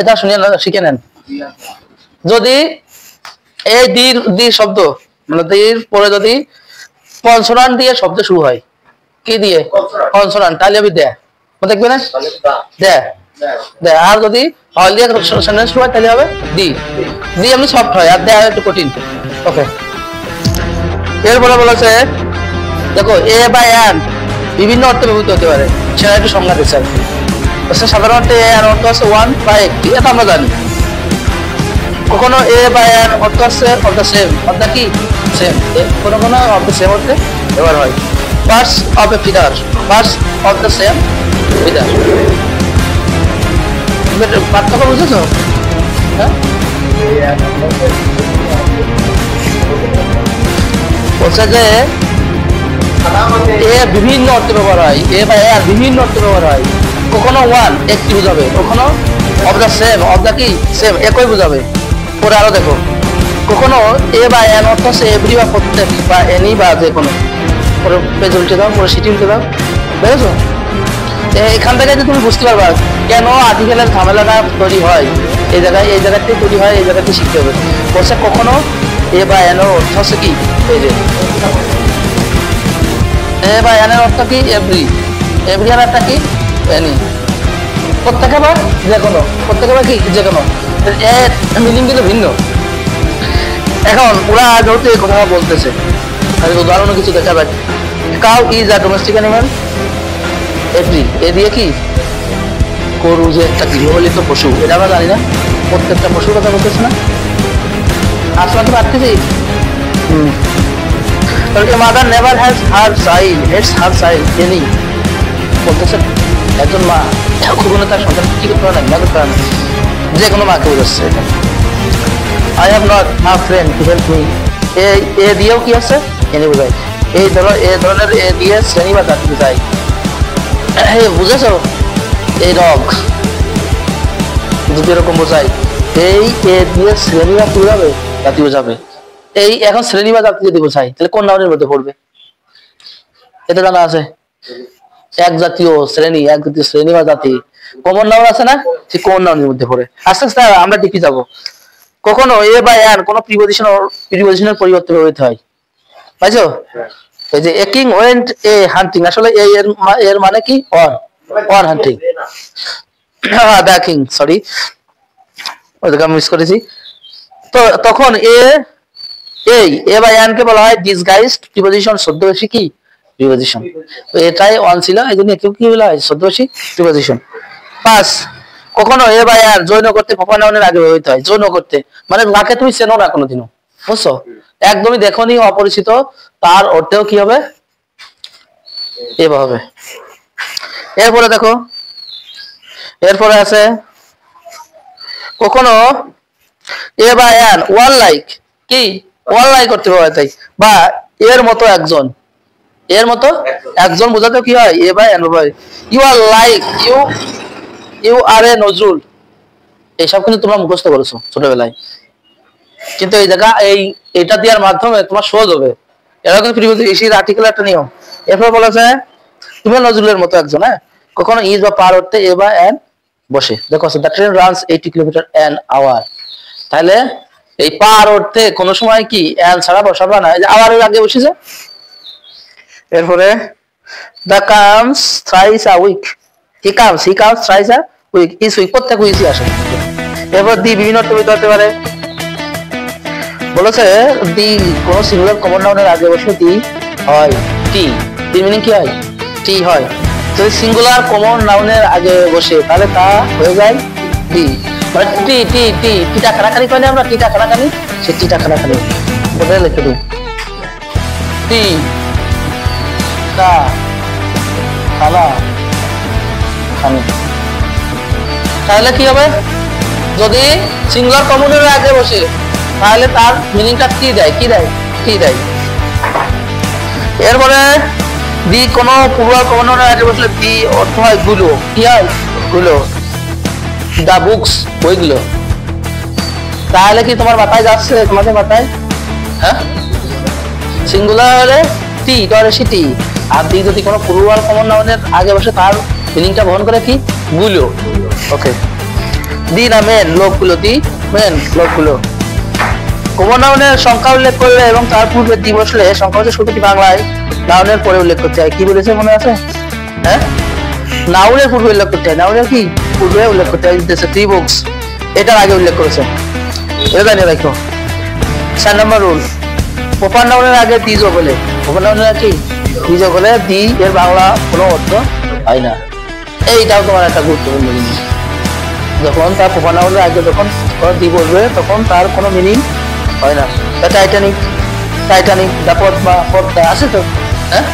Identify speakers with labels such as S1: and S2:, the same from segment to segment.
S1: এটা শুনিয়ে শিখে নেন। যদি এই দি শব্দ মানে দির পরে যদি কনসোনান্ট দিয়ে শব্দ শুরু হয়, কি দিয়ে? কনসোনান্ট, তাহলে হবে দে, দেখবে না দে দে। আর যদি হল দিয়ে সেন্টেন্স শুরু হয় তাহলে হবে দি। দি এমনি সফট হয়, আর দে একটু কঠিন। ওকে, এরপরে বলেছে দেখো এ বা এন বিভিন্ন অর্থে ব্যবহৃত হতে পারে, সেটা একটু সংজ্ঞা দিচ্ছে আর কি। সাধারণত এ এর অর্থ আছে ওয়ান বা একটি, এটা আমরা জানি। কখনো এ বা এর অর্থ আছে of the same, of the কি সেম, কোনো কোনো অফ দ্য সেম অর্থে ব্যবহার হয়। Parts of A figure, parts of the same figure. পার্থক্য বুঝেছো? হ্যাঁ, বলছে যে এ বিভিন্ন অর্থে ব্যবহার হয়, এ বা এর বিভিন্ন অর্থে ব্যবহার হয়। কখনো ওয়ান একটি বুঝাবে, কখনো of the same, of the কি সেম একই বুঝাবে। পরে আরো দেখো, কখনো এ বা এন অর্থ আছে এভরি বা প্রত্যেক বা এনি বা যে কোনো। পরে পেজ উল্টে দাও, পরে সিটি উল্টে দাও, বুঝেছো? এখান থেকে যে তুমি বুঝতে পারবা কেন আর্টিকেলের ঝামেলাটা তৈরি হয়, এই জায়গাতে তৈরি হয়, এই জায়গাতে শিখতে হবে। বলছে কখনো এ বা এন অর্থ হচ্ছে কি, এই যে এ বা এন এর অর্থ কি এভরি, এভরি এর অর্থ কি এনি, প্রত্যেকে বা যে কোনো, প্রত্যেকে বা কি যে কোনো, এর মিনিং কিন্তু ভিন্ন। এখন ওরা যেহেতু এই কথা বলতেছে, তাহলে উদাহরণ কিছু দেখা যায়। Cow is a domestic animal, every এ দিয়ে কি গরু যে একটা গৃহপালিত পশু, এটা আমরা জানি না, প্রত্যেকটা পশুর কথা বলতেছে না, আসলে তো পারতেছি। Mother never has her child, hates her child any, বলতেছে একজন মা কখনো তার সন্তান কি করতে পারে না, না করতে পারে না, যে কোনো মাকে বোঝাচ্ছে এটা। I have not a friend to help me, এ দিয়েও কি আছে এনি বোঝায়। এই ধরনের এ দিয়ে শ্রেণী বা জাতি বোঝায়, বুঝেছো? এই রগ যদি এরকম বোঝায়, এই এ দিয়ে শ্রেণী বা কি বোঝাবে, জাতি বোঝাবে। এই এখন শ্রেণী বা জাতি যদি বোঝায় তাহলে কোন নাউনের মধ্যে পড়বে? এটা জানা আছে, এক জাতীয় শ্রেণী, এক জাতীয় শ্রেণী বা জাতি, কমন নাউন আছে না, সেই কমন নাউনের মধ্যে পড়ে। আস্তে আস্তে আমরা টিপি যাবো। কখনো এ বা এন কোনো প্রিপজিশনের পরিবর্তে ব্যবহৃত হয়, পাইছো? এই যে এ কিং ওয়েন্ট এ হান্টিং, আসলে এর মানে কি on hunting, the king, sorry ওইটাকে আমি মিস করেছি। তো তখন এ বা এন কে বলা হয় ডিসগাইজড প্রিপজিশন, ছদ্মবেশী কি প্রিপজিশন। তো এটাই অন ছিল, এই জন্য একে কি বলা হয় ছদ্মবেশী প্রিপজিশন। 5 কখনো এ বা এন জৈন করতে প্রপার নাউনের আগে ব্যবহৃত হয়। জৈন করতে মানে যাকে তুমি চেনো না কোনোদিনও, বুঝছো, একদমই দেখোনি, অপরিচিত, তার অর্থেও কি হবে এভাবে হবে। এরপরে দেখো, এরপরে আছে কখনো এ বা এন ওয়ান লাইক, কি ওয়ান লাইক করতে পারে তাই, বা এর মতো একজন, এর মতো একজন বোঝাতে কি হয় এ বা এন হয়। You are like you are a Nazrul, এইসব কিন্তু তোমরা মুখস্থ করেছো ছোটবেলায়, কিন্তু এই জায়গা এটা দেওয়ার মাধ্যমে তোমার সহজ হবে। এরা কিন্তু প্রিপজিশন আর্টিকেল একটা নিয়ম। এরপর বলেছে তুমি নজরুলের মতো একজন, হ্যাঁ, কখনো ইজ বা পার অর্থে এ বা এন বসে। দেখো the train runs 80 kilometre an hour, তাহলে এই পার অর্থে কোনো সময় কি এন ছাড়া বসাবা না, এই যে আওয়ারের আগে বসেছে। এরপরে the comes thrice a week, he comes thrice a week, is week প্রত্যেক উইকই আসে। এরপর দি বিভিন্ন অর্থে হতে পারে। বলেছে দি কোন সিঙ্গুলার কমন নাউনের আগে বসে দি হয় টি, দি মিনিং কি হয় টি হয়। যদি সিঙ্গুলার কমন নাউনের আগে বসে তাহলে তা হয়ে যায় দি, মানে টি টি টি টিটা খানাখানি পাইলে আমরা টিটা খানাখানি, সে টিটা খানাখানি বলে লিখে দিই টি টা খানা খানি। তাহলে কি হবে, যদি সিঙ্গুলার কমনের আগে বসে তাহলে তার মিনিংটা কি দেয়, কি দেয় টি দেয়। এরপরে দি কোনো প্লুরাল কমন নাউনের আগে বসলে দি অর্থ হয় গুলো, কি হয় গুলো, দা বুকস বইগুলো। তাহলে কি তোমার মাথায় যাচ্ছে, তোমাদের মাথায়, হ্যাঁ, সিঙ্গুলার হলে টি তাহলে সিটি, আর দি যদি কোনো প্লুরাল কমন নাউনের আগে বসে তার মিনিংটা বহন করে কি গুলো। ওকে, দি না মেন লোকগুলো, দি মেন লোকগুলো। কমন নাউনের সংখ্যা উল্লেখ করলে এবং তার পূর্বে দি বসলে সংখ্যাবাচক শব্দটি বাংলায় নাউনের পরে উল্লেখ করতে হয়। কি বলেছে মনে আছে? হ্যাঁ, নাউনের পূর্বে উল্লেখ করতে হয়। নাউনের কি পূর্বে উল্লেখ করতে হয়? থ্রি বুকস, এটার আগে উল্লেখ করেছে, এটা জানিয়ে রাখো। 4 নম্বর রুল, প্রপার নাউনের আগে দি যোগ হলে, প্রপার নাউনের আগে কি দি যোগ হলে দি এর বাংলা কোনো অর্থ হয় না। এইটাও তোমার একটা গুরুত্বপূর্ণ জিনিস। যখন তার প্রপার নাউনের আগে যখন দি বসবে তখন তার কোনো মিনিং হয় না। টাইটানিক, টাইটানিক, দা পদ্মা, পদ্মা আছে তো। হ্যাঁ,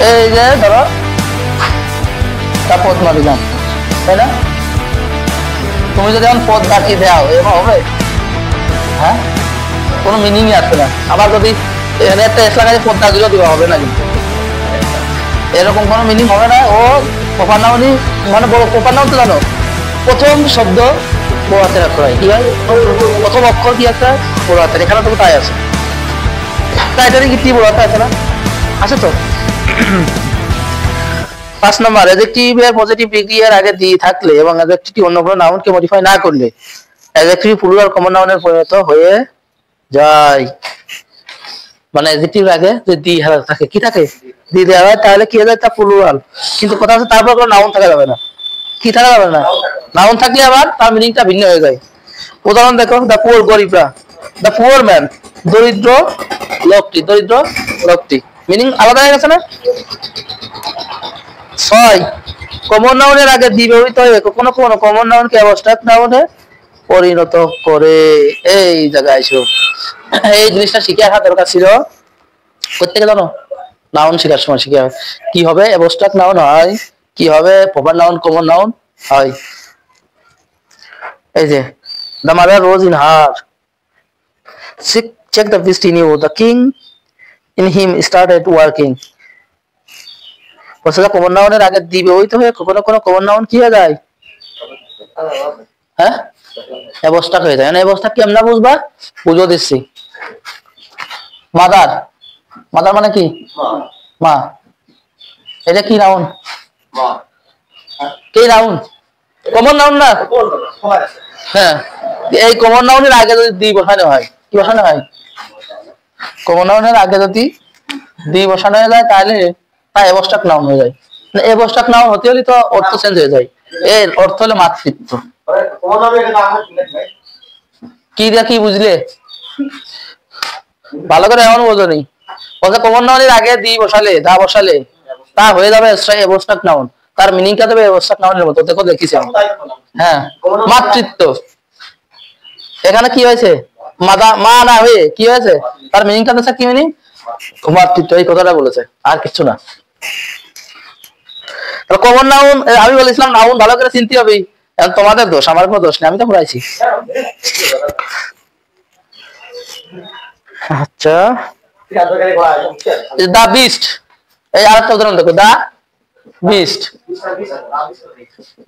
S1: এই যে ধরো দা পদ্মা দিলাম, তাই না? তুমি যদি এখন পদ্মা কি দাও এবার হবে? হ্যাঁ, কোনো মিনিংই আসবে না। আবার যদি এখানে একটা এস লাগাই পদ্মা দিলেও দেওয়া হবে না, কিন্তু এরকম কোনো মিনিং হবে না। ও প্রপার নাউনই মানে বড় প্রপার নাউন তো জানো, প্রথম শব্দ বড় হাতের অক্ষর হয়। কি হয়? প্রথম অক্ষর কি একটা বড় হাতের, এখানে তো তাই আছে। টাইটানিক কি বড় হাতে আছে না? আছে তো। 5 নম্বর, অ্যাডজেক্টিভের পজিটিভ ডিগ্রি এর আগে দি থাকলে এবং অ্যাডজেক্টিভটি অন্য কোনো নাউনকে মডিফাই না করলে অ্যাডজেক্টিভ প্লুরাল কমন নাউনের পরিণত হয়ে যায়। মানে অ্যাডজেক্টিভ আগে যে দি থাকে, কি থাকে? দি দেওয়া হয়, তাহলে কি হয়ে যায়? তা প্লুরাল। কিন্তু কথা হচ্ছে তারপর কোনো নাউন থাকা যাবে না। কি থাকা যাবে না? নাউন থাকলে আবার তার মিনিংটা ভিন্ন হয়ে যায়। উদাহরণ দেখো, দা পুয়ার, গরিবরা, দা পুয়ার ম্যান, দরিদ্র লোকটি, দরিদ্র লোকটি, মিনিং আলাদা হয়ে গেছে না? 6, কমন নাউনের আগে দি ব্যবহৃত হয়ে কখনো কখনো কমন নাউনকে অ্যাবস্ট্রাক্ট নাউনে পরিণত করে। এই জায়গায় এসো, এই জিনিসটা শিখে রাখা দরকার ছিল। প্রত্যেকে জানো নাউন শেখার সময় শিখে কি হবে অ্যাবস্ট্রাক্ট নাউন হয়, কি হবে প্রপার নাউন কমন নাউন হয়। এই যে the mother rose in her, check the beast in you, the king in him started working। বলছে কমন নাউনের আগে দি ব্যবহৃত হয়ে কখনো কোনো কমন নাউন কি হয়ে যায়? হ্যাঁ, অ্যাবস্ট্রাক্ট হয়ে যায়। মানে অ্যাবস্ট্রাক্ট কেমন বুঝবা? বুঝো দিচ্ছি। মাদার, মাদার মানে কি? মা। এটা কি নাউন? কি নাউন? কমন নাউন না? হ্যাঁ, এই কমন নাউনের আগে যদি দি বসানো হয়, কি বসানো হয়? কমন নাউনের আগে যদি দি বসানো হয়ে যায় তাহলে তা অ্যাবস্ট্রাক্ট নাউন হয়ে যায়। অ্যাবস্ট্রাক্ট নাউন হতে হলে তো অর্থ চেঞ্জ হয়ে যায়। এর অর্থ হলো মাতৃত্ব। কি দিয়া কি বুঝলে? ভালো করে এমন বোঝনি। বলছে কমন নাউনের আগে দি বসালে, দা বসালে তা হয়ে যাবে অ্যাবস্ট্রাক্ট নাউন। তার মিনিংটা দেবে অ্যাবস্ট্রাক্ট নাউনের মতো। দেখো দেখিছি। হ্যাঁ, মাতৃত্ব। এখানে কি হয়েছে? মা না হয়ে কি হয়েছে? তার মিনিংটা দেখছে কি মিনিং? মাতৃত্ব। এই কথাটা বলেছে, আর কিছু না। কমন নাউন আমি বলেছিলাম নাউন ভালো করে চিনতে হবে। তোমাদের দোষ, আমার কোনো দোষ নেই, আমি তো পড়াইছি। আচ্ছা, দা বিস্ট, এই আরেকটা উদাহরণ দেখো, দা বিস্ট।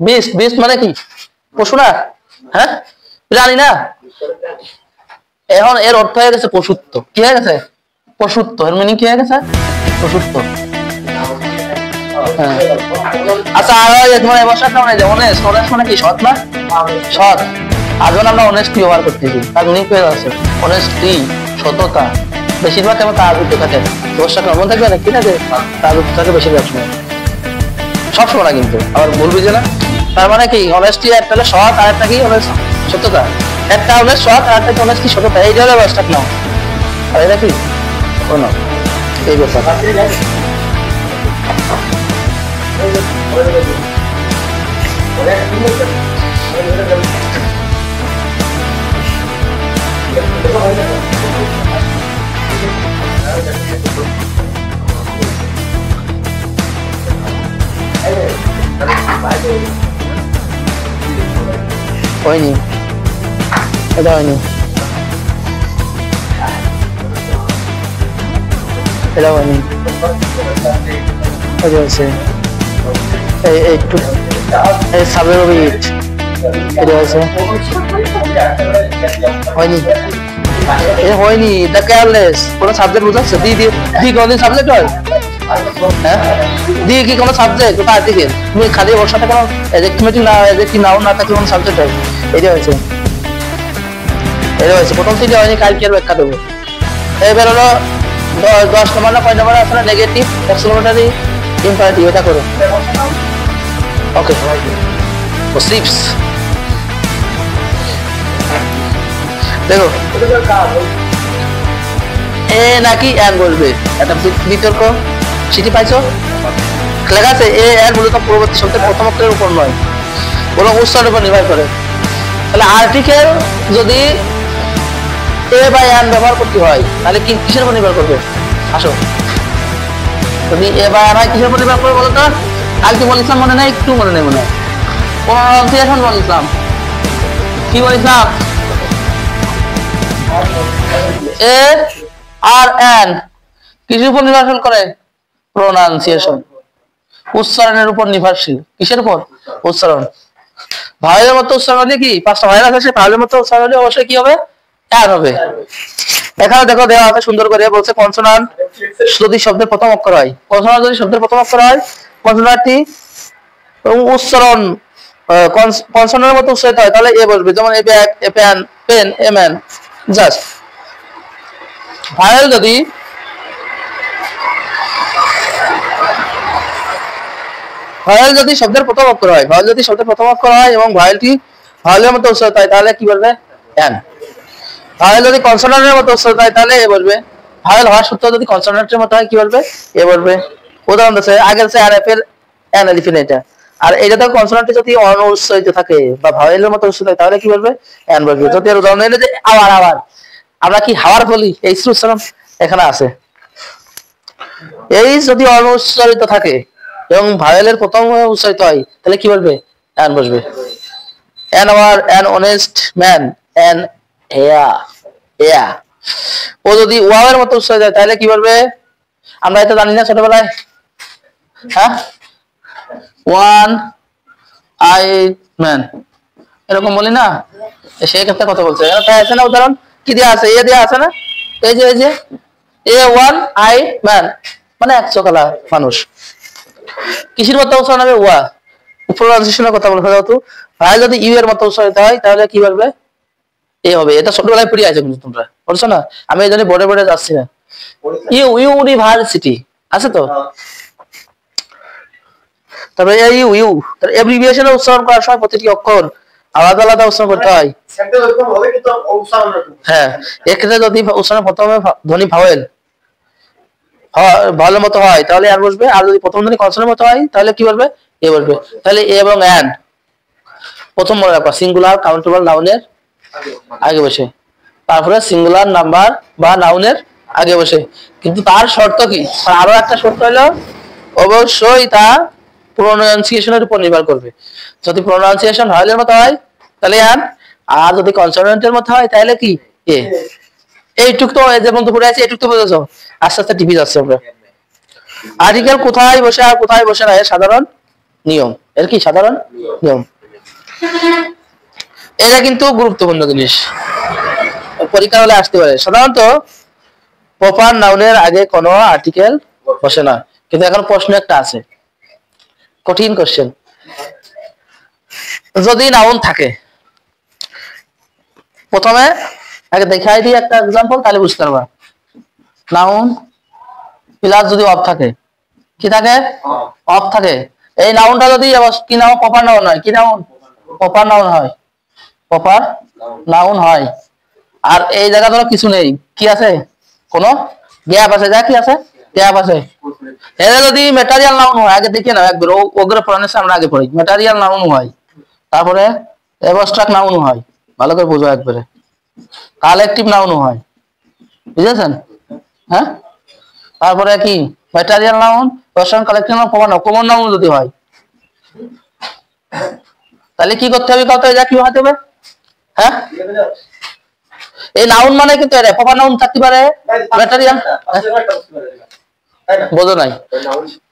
S1: বিস্ট, বিস্ট মানে কি? পশু না? হ্যাঁ, প্রাণী না? এখন এর অর্থ হয়ে গেছে পশুত্ব। কি হয়ে গেছে? পশুত্ব। এর মিনিং কি হয়ে গেছে? পশুত্ব। আচ্ছা, আর তোমার এবছর নাম নেই যে অনেস্ট, অনেস্ট মানে কি? সৎ না? সৎ। আজও আমরা অনেস্টি ব্যবহার করতেছি, তার মিনিং পেয়ে যাচ্ছে অনেস্টি, সততা। বেশিরভাগ কেমন তার যুক্ত থাকে, দোষটা কেমন থাকবে না? কি থাকে? তার যুক্ত থাকে বেশিরভাগ সময়, সবসময় না কিন্তু। আবার ভুল বুঝে না। তার মানে কি? অনেস্টি একটা হলে সৎ, আর একটা কি? সততা। একটা হলে সৎ, আর একটা অনেস্টি, সততা। এই হলে ব্যবস্থা নাও। আর এটা কি? কোনো এই ব্যাপার। হয়নি, এটা হয়নি, এটা হয়নি, এটা হয়েছে একটু সাবজেক্ট এটা হয়েছে হয়নি, এটা হয়নি। দ্য কেয়ারলেস কোন সাবজেক্ট বুঝাচ্ছে? দি কোনদিন সাবজেক্ট হয়? হ্যাঁ দি কি কোনো সাবজেক্ট ওটা আর্টিকেল তুমি খালি ওর সাথে কোনো অ্যাডজেক্টিভ না অ্যাডজেক্টিভ নাউন না থাকলে কোনো সাবজেক্ট হয় এটা হয়েছে প্রথম থেকে হয়নি কালকের ব্যাখ্যা দেবো এবার হলো 10 নম্বর না 5 নম্বর আছে না নেগেটিভ এক্সক্লেমেটরি ইম্পারেটিভ এটা করো ওকে ও সিপস দেখো এ নাকি এন বলবে এটা বিতর্ক সিটি পাইছো লেখা আছে এ এন মূলত পরবর্তী শব্দের প্রথম অক্ষরের উপর নয় বরং উচ্চারণের উপর নির্ভর করে তাহলে আর্টিকেল যদি এ বা এন ব্যবহার করতে হয় তাহলে কি কিসের উপর নির্ভর করবে আসো যদি এ বা এন কিসের উপর নির্ভর করবে বলো তো কালকে বলেছিলাম মনে নেই একটু মনে নেই মনে হয় প্রনাউন্সিয়েশন বলেছিলাম কি বলেছিলাম এ আর এন কিসের উপর নির্ভরশীল করে প্রনাউন্সিয়েশন উচ্চারণের উপর নির্ভরশীল কিসের উপর উচ্চারণ ভাওয়েলের মতো উচ্চারণ হলে কি পাঁচটা ভাওয়েল আছে সেই ভাওয়েলের মতো উচ্চারণ হলে অবশ্যই কি হবে এন হবে এখানে দেখো দেওয়া আছে সুন্দর করে বলছে কনসোনান্ট যদি শব্দের প্রথম অক্ষর হয় কনসোনান্ট যদি শব্দের প্রথম অক্ষর হয় কনসোনান্টটি উচ্চারণ কনসোনান্টের মতো উচ্চারিত হয় তাহলে এ বসবে যেমন a bag a pen pen a man just vowel যদি শব্দের প্রথম অক্ষর হয় ভাওয়েল যদি শব্দের প্রথম অক্ষর হয় এবং ভাওয়েলটি ভাওয়েলের মতো উচ্চারিত হয় তাহলে কি বলবে এন ভাওয়েল যদি কনসোনান্টের মতো উচ্চারিত হয় তাহলে এ বলবে ভাওয়েল হওয়ার সত্ত্বেও যদি কনসোনান্টের মতো হয় কি বলবে এ বলবে উদাহরণ দিচ্ছে আগে আছে আর এফ এর এন এলিফেন্ট এটা আর এটা তো কনসোনান্টে যদি অনুচ্চারিত থাকে বা ভাওয়েলের মতো উচ্চারিত হয় তাহলে কি বলবে এন বলবে যদি এর উদাহরণ এনে যে আবার আবার আমরা কি হাওয়ার বলি এই উচ্চারণ এখানে আছে এই যদি অনুচ্চারিত থাকে এবং ভাওয়েলের প্রথম উচ্চারিত হয় তাহলে কি বলবে এন বসবে an hour an honest man an হেয়া হেয়া ও যদি ওয়াওয়ের মতো উচ্চারিত হয় তাহলে কি বলবে আমরা এটা জানি না ছোটবেলায় হ্যাঁ ওয়ান আই ম্যান এরকম বলি না সেই ক্ষেত্রে কথা বলছে তাই আছে না উদাহরণ কি দেওয়া আছে এ দেওয়া আছে না এই যে এ ওয়ান আই ম্যান মানে এক চোখলা মানুষ কিসের মতো উচ্চারণ হবে ওয়া প্রনাউন্সিয়েশনের কথা বলতে যেহেতু ভাই যদি ইউ এর মতো উচ্চারিত হয় তাহলে কি বলবে এ হবে এটা ছোটবেলায় পড়ে আছে কিন্তু তোমরা বলছো না আমি এই জন্য বোর্ডে বোর্ডে যাচ্ছি না ইউনিভার্সিটি আছে তো তারপরে ইউ তার এব্রিভিয়েশনে উচ্চারণ করার সময় প্রতিটি অক্ষর আলাদা আলাদা উচ্চারণ করতে হয় হ্যাঁ এক্ষেত্রে যদি উচ্চারণ প্রথমে ধ্বনি ভাওয়েল ভালো মতো হয় তাহলে আর বসবে আর যদি প্রথম ধ্বনি কনসোনেন্টের মতো হয় তাহলে কি বলবে এ বলবে তাহলে এ এবং এন প্রথম মনে রাখবা সিঙ্গুলার কাউন্টেবল নাউনের আগে বসে তারপরে সিঙ্গুলার নাম্বার বা নাউনের আগে বসে কিন্তু তার শর্ত কি আরো একটা শর্ত হলো অবশ্যই তা প্রনাউন্সিয়েশনের উপর নির্ভর করবে যদি প্রনাউন্সিয়েশন ভাওয়েলের মতো হয় তাহলে এন আর যদি কনসোনেন্টের মতো হয় তাহলে কি এ এইটুক তো যেমন তো পড়ে আছে এইটুক তো বুঝেছো আস্তে আস্তে টিভি যাচ্ছে আমরা আর্টিকেল কোথায় বসে আর কোথায় বসে না এর সাধারণ নিয়ম এর কি সাধারণ নিয়ম এটা কিন্তু গুরুত্বপূর্ণ জিনিস পরীক্ষা হলে আসতে পারে সাধারণত প্রপার নাউনের আগে কোনো আর্টিকেল বসে না কিন্তু এখন প্রশ্ন একটা আছে কঠিন কোশ্চেন যদি নাউন থাকে প্রথমে আগে দেখাই দিই একটা एग्जांपल তাহলে বুঝতে পারবা নাউন প্লাস যদি অফ থাকে কি থাকে অফ থাকে এই নাউনটা যদি কি নাউন প্রপার নাউন হয় কি নাউন প্রপার নাউন হয় প্রপার নাউন হয় আর এই জায়গা ধরো কিছু নেই কি আছে কোনো গ্যাপ আছে যা কি আছে গ্যাপ আছে এটা যদি ম্যাটেরিয়াল নাউন হয় আগে দেখে না একবার ওগ্র প্রনাউন্সিয়েশন আমরা আগে পড়ি ম্যাটেরিয়াল নাউন হয় তারপরে অ্যাবস্ট্রাক্ট নাউন হয় ভালো করে বুঝো একবারে কালেকটিভ নাউন হয় বুঝেছেন হ্যাঁ তারপরে কি material noun person collective noun common noun যদি হয় তাহলে কি করতে হবে কত যা কি হতে হবে হ্যাঁ এই নাউন মানে কিন্তু এর প্রপার নাউন থাকতে পারে ম্যাটেরিয়াল বোঝো নাই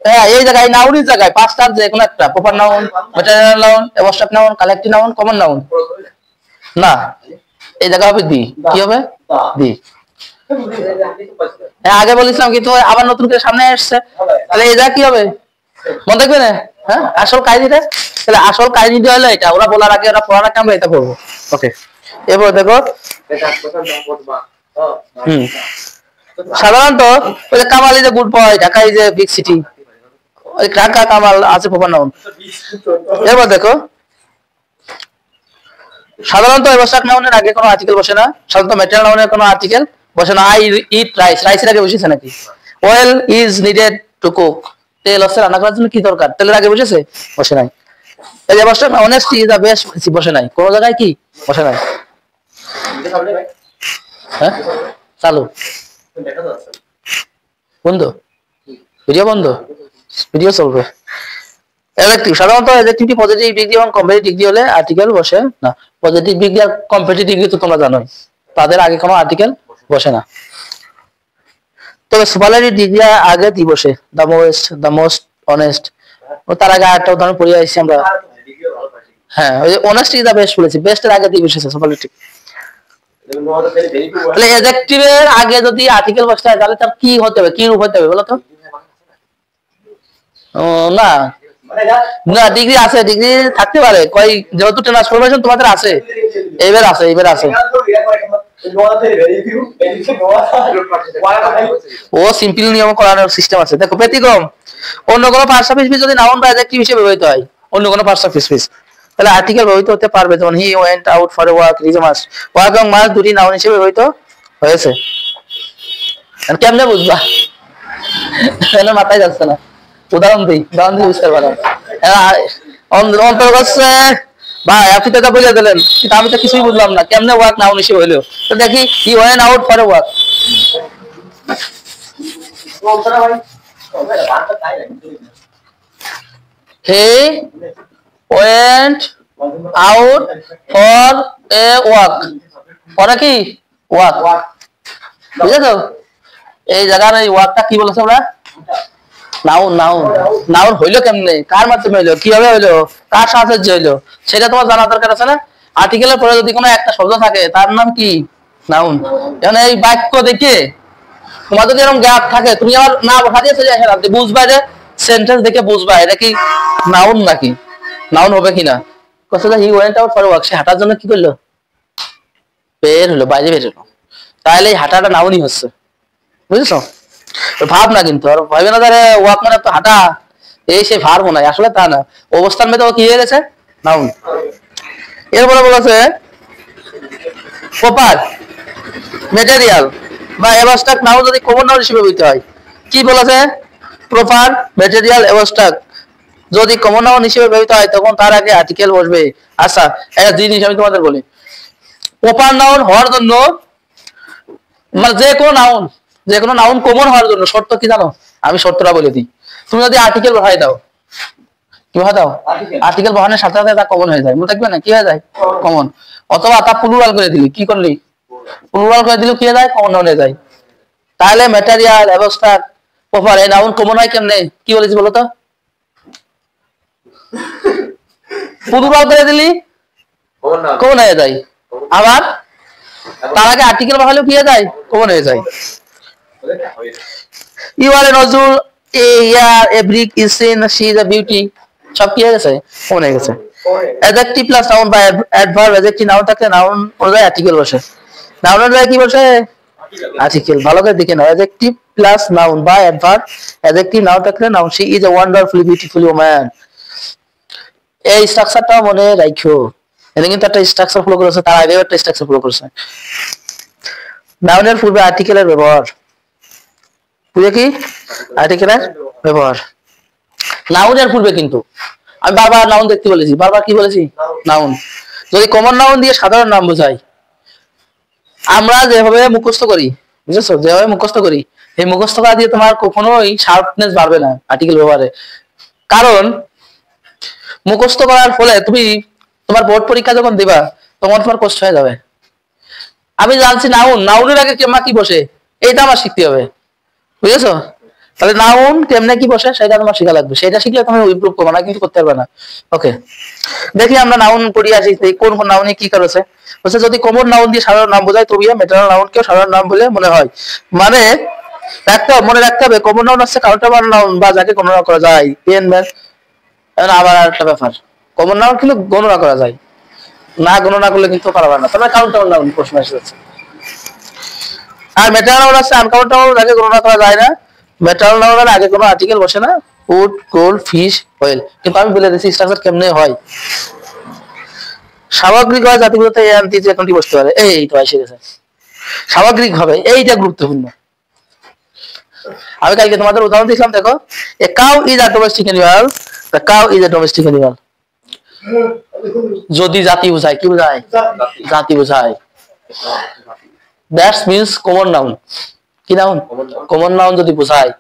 S1: হ্যাঁ এই জায়গায় নাউনের জায়গায় পাঁচটার যে কোনো একটা proper noun material noun abstract noun collective noun common noun না এই জায়গা হবে দি কি হবে দি হ্যাঁ আগে বলেছিলাম কিন্তু আবার নতুন করে সামনে আসছে, তাহলে এই জায়গা কি হবে মনে থাকবে না? হ্যাঁ আসল কাহিনীটা, তাহলে আসল কাহিনীটা হলো এটা, ওরা বলার আগে ওরা পড়ার আগে আমরা এটা পড়বো। ওকে এরপর দেখো সাধারণত ওই যে Kamal is a good boy, Dhaka is a big city, ওই ঢাকা কামাল আছে প্রপার নাউন। এরপর দেখো সাধারণত এবস্ট্রাক্ট নাউনের আগে কোনো আর্টিকেল বসে না, সাধারণত ম্যাটেরিয়াল নাউনের কোনো আর্টিকেল বসে না। আই ইট রাইস, রাইসের আগে বসেছে নাকি? Well is needed to cook, তেল হচ্ছে রান্না করার জন্য কি দরকার, তেলের আগে বসেছে? বসে নাই। এই যে এবস্ট্রাক্ট অনেস্টি ইজ দ্য বেস্ট, বসে নাই কোন জায়গায়, কি বসে নাই। হ্যাঁ চালু বন্ধ, ভিডিও বন্ধ, ভিডিও চলবে। অ্যাডজেক্টিভ সাধারণত অ্যাডজেক্টিভটি পজিটিভ ডিগ্রি এবং কম্পারেটিভ ডিগ্রি হলে আর্টিকেল বসে না। পজিটিভ ডিগ্রি আর কম্পারেটিভ ডিগ্রি তো তোমরা জানোই, তাদের আগে কোনো আর্টিকেল বসে না। তবে সুপারলেটিভ ডিগ্রি আগে দি বসে, the most, the most honest, ও তার আগে আরেকটা উদাহরণ পড়ে আসছি আমরা। হ্যাঁ ওই যে অনেস্ট ইজ দা বেস্ট বলেছি, বেস্টের আগে দি বসেছে সুপারলেটিভ। তাহলে অ্যাডজেক্টিভের আগে যদি আর্টিকেল বসে তাহলে তার কি হতে হবে, কি রূপ হতে হবে বলো তো? ও না না ডিগ্রি আছে, ডিগ্রি থাকতে পারে, কই যেহেতু ট্রান্সফরমেশন তোমাদের আছে, এইবার আছে, এইবার আছে। ও সিম্পল নিয়ম করানোর সিস্টেম আছে। দেখো ব্যতিক্রম অন্য কোনো পার্টস অফ স্পিচ যদি নাউন বা অ্যাডজেক্টিভ হিসেবে ব্যবহৃত হয়, অন্য কোনো পার্টস অফ স্পিচ, তাহলে আর্টিকেল ব্যবহৃত হতে পারবে। যেমন হি went out for a walk, is a must. Walk এবং মাস্ট দুটি নাউন হিসেবে ব্যবহৃত হয়েছে। কেমনে বুঝবা? মাথায় যাচ্ছে না, উদাহরণ দিই, উদাহরণ দিয়ে বুঝতে পারো। অন্তর্গত ভাই আপনি তো এটা বলে দিলেন, কিন্তু আমি তো কিছুই বুঝলাম না, কেমনে ওয়াক নাউন হিসেবে হইলো? তো দেখি হি went out for a walk, he went out for a walk, পরে কি ওয়াক, বুঝেছো? এই জায়গার এই ওয়াকটা কি বলেছে আমরা? নাউন। নাউন নাউন হইলো কেমনে, কার মাধ্যমে হইলো, কিভাবে হইলো, কার সাহায্যে হইলো, সেটা তোমার জানা দরকার আছে না। আর্টিকেলের পরে যদি কোনো একটা শব্দ থাকে তার নাম কি? নাউন। এখন এই বাক্য দেখে তোমার যদি এরকম গ্যাপ থাকে, তুমি আবার না বসা দিয়ে চলে আসে বুঝবা, যে সেন্টেন্স দেখে বুঝবা এটা কি নাউন নাকি, নাউন হবে কিনা। কথা he went out for walk, সে হাঁটার জন্য কি করলো? বের হলো, বাইরে বের হলো, তাহলে এই হাঁটাটা নাউনই হচ্ছে, বুঝেছো? ভাব না, কিন্তু আর ভাবে না তাহলে ওয়াক মানে তো হাঁটা, এই সে ভার মনে হয়, আসলে তা না, অবস্থান মেতে কি হয়ে গেছে? নাউন। এরপরে বলেছে প্রপার ম্যাটেরিয়াল বা অ্যাবস্ট্রাক্ট নাউন যদি কমন নাউন হিসেবে ব্যবহৃত হয়, কি বলেছে? প্রপার ম্যাটেরিয়াল অ্যাবস্ট্রাক্ট যদি কমন নাউন হিসেবে ব্যবহৃত হয় তখন তার আগে আর্টিকেল বসবে। আচ্ছা একটা জিনিস আমি তোমাদের বলি, প্রপার নাউন হওয়ার জন্য, মানে যে কোনো নাউন কমন হওয়ার জন্য শর্ত কি জানো? আমি শর্তটা বলে দিই। তুমি যদি আর্টিকেল বসাই দাও, কি বসাই দাও? আর্টিকেল বসানোর সাথে সাথে তা কমন হয়ে যায়, মনে থাকবে না? কি হয়ে যায়? কমন। অথবা তা প্লুরাল করে দিলি, কি করলি? প্লুরাল করে দিলে কি হয়ে যায়? কমন নাউন হয়ে যায়। তাহলে ম্যাটেরিয়াল, অ্যাবস্ট্রাক্ট, প্রপার এই নাউন কমন হয় কেমনে? কি বলেছি বলো তো? প্লুরাল করে দিলি কমন হয়ে যায়, আবার তার আগে আর্টিকেল বসালেও কি হয়ে যায়? কমন হয়ে যায়। You are a Nazrul, a year, a brick is seen, she is a beauty, সব কি হয়ে গেছে? কমন হয়ে গেছে। অ্যাডজেক্টিভ প্লাস নাউন বা অ্যাডভার্ব, অ্যাডজেক্টিভ নাউন থাকলে নাউন অনুযায়ী আর্টিকেল বসে, নাউনের জায়গায় কি বসে? আর্টিকেল। ভালো করে দেখে নাও, অ্যাডজেক্টিভ প্লাস নাউন বা অ্যাডভার্ব, অ্যাডজেক্টিভ নাউন থাকলে noun. She is a wonderfully beautiful woman, এই স্ট্রাকচারটা মনে রাখো। এটা কিন্তু একটা স্ট্রাকচার ফলো করেছে, তার আগেও একটা স্ট্রাকচার ফলো করেছে। নাউনের পূর্বে আর্টিকেলের ব্যবহার, বুঝে কি? আর্টিকেলের ব্যবহার নাউনের পূর্বে, কিন্তু আমি বারবার নাউন দেখতে বলেছি, বারবার কি বলেছি? নাউন। যদি কমন নাউন দিয়ে সাধারণ নাম বোঝাই, আমরা যেভাবে মুখস্থ করি, বুঝেছো? যেভাবে মুখস্থ করি, এই মুখস্থ করা দিয়ে তোমার কখনোই শার্পনেস বাড়বে না আর্টিকেল ব্যবহারে। কারণ মুখস্থ করার ফলে তুমি তোমার বোর্ড পরীক্ষা যখন দিবা তখন তোমার কষ্ট হয়ে যাবে। আমি জানছি নাউন, নাউনের আগে কি বসে, এইটা আমার শিখতে হবে, বুঝেছো? তাহলে নাউন কেমনে কি বসে সেটা তোমার শেখা লাগবে, সেটা শিখলে তুমি ইমপ্রুভ করবে না, কিন্তু করতে পারবে না। ওকে, দেখি আমরা নাউন পড়ি আসি কোন কোন নাউনে কি করেছে। বলছে যদি কমন নাউন দিয়ে সাধারণ নাম বোঝায় তবে ম্যাটারাল নাউন কেও সাধারণ নাম বলে মনে হয়। মানে মনে রাখতে হবে কমন নাউন হচ্ছে কাউন্টার নাউন বা যাকে গণনা করা যায়। পেন ম্যান আবার একটা ব্যাপার, কমন নাউন কিন্তু গণনা করা যায়, না গণনা করলে কিন্তু পারবে না, তবে কাউন্টার নাউন প্রশ্ন এসেছে। আর ম্যাটারাল নাউন আছে আনকাউন্টেবল, যাকে গণনা করা যায় না। ম্যাটারাল নাউনের আগে কোনো আর্টিকেল বসে না, উড, গোল্ড, ফিশ, অয়েল। কিন্তু আমি বলে দিচ্ছি স্ট্রাকচার কেমনে হয়। সামগ্রিক হয় জাতিগত এই আনতি যে কোনটি বসতে পারে, এই তো এসে গেছে সামগ্রিক ভাবে, এইটা গুরুত্বপূর্ণ। আমি কালকে তোমাদের উদাহরণ দিয়েছিলাম, দেখো a cow is a domestic animal, the cow is a domestic animal. যদি জাতি বোঝায়, কি বোঝায়? জাতি বোঝায়। That's means common noun. কি নাউন? কমন নাউন যদি বোঝায়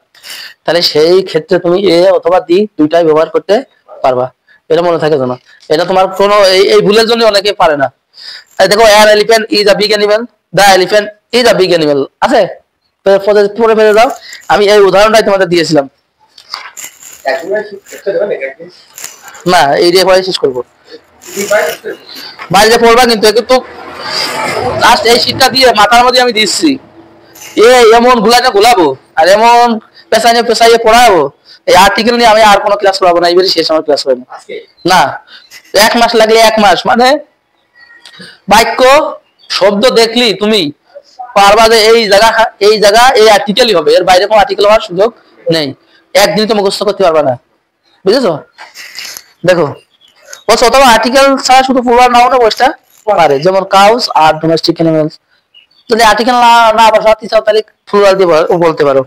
S1: তাহলে সেই ক্ষেত্রে তুমি এ অথবা দি দুইটাই ব্যবহার করতে পারবা। এটা মনে থাকে না, এটা তোমার কোনো এই ভুলের জন্য অনেকে পারে না। দেখো an elephant is a big animal, the elephant is a big animal আছে, পরে ফেলে দাও। আমি এই উদাহরণটাই তোমাদের দিয়েছিলাম না, এই দিয়ে পরে শেষ করবো, বাইরে পড়বা কিন্তু কিন্তু লাস্ট এই শীটটা দিয়ে মাথার মধ্যে আমি দিচ্ছি, এমন গোলাবো আর এমন পেশাইয়ে পড়াবো, এই আর্টিকেল নিয়ে আমি আর কোনো ক্লাস করাবো না, এবারে শেষ আমার ক্লাস হবে না। 1 মাস লাগলে 1 মাস, মানে বাক্য শব্দ দেখলি তুমি পারবা যে এই জায়গা এই আর্টিকেলই হবে, এর বাইরে কোনো আর্টিকেল হওয়ার সুযোগ নেই। একদিন তো মুখস্থ করতে পারবা না, বুঝেছো? দেখো বলছো অথবা আর্টিকেল ছাড়া শুধু প্লুরাল নাউনও বসতে পারে, যেমন কাউস আর ডোমেস্টিক অ্যানিমালস। যদি আর্টিকেল না বসাতে চাও তাহলে প্লুরাল দিয়ে বলতে পারো।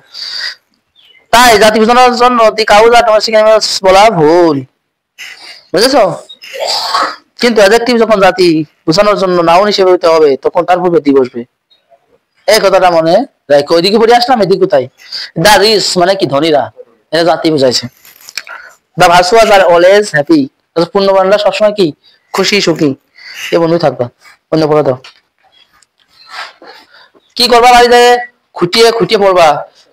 S1: তাই জাতি বোঝানোর জন্য দি কাউস আর ডোমেস্টিক অ্যানিমালস বলা ভুল, বুঝেছো? কিন্তু অ্যাডজেক্টিভ যখন জাতি বোঝানোর জন্য নাউন হিসেবে হতে হবে তখন তার পূর্বে দি বসবে। এই কথাটা মনে রাখো। ওইদিকে পড়ে আসলাম, এদিকে কোথায়? দা রিচ মানে কি ধনীরা, এটা জাতি বুঝাইছে। দা ভার্চুয়াস আর অলওয়েজ হ্যাপি, পূর্ণবানরা সবসময় কি খুশি সুখী। এ বন্ধু থাকবা অন্য পড়া দাও। কি করবা বাড়িতে? খুঁটিয়ে খুঁটিয়ে পড়বা।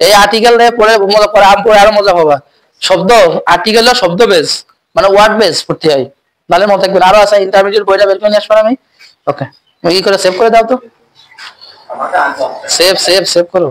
S1: এই আর্টিকেল পড়ে মজা পড়ে আম পড়ে আরো মজা পাবা। শব্দ আর্টিকেল শব্দ বেস মানে ওয়ার্ড বেস পড়তে হয়, নাহলে মনে থাকবে। আরো আছে ইন্টারমিডিয়েট বইটা বের করে নিয়ে আসবো আমি। ওকে, কি করে সেভ করে দাও তো, সেভ করো।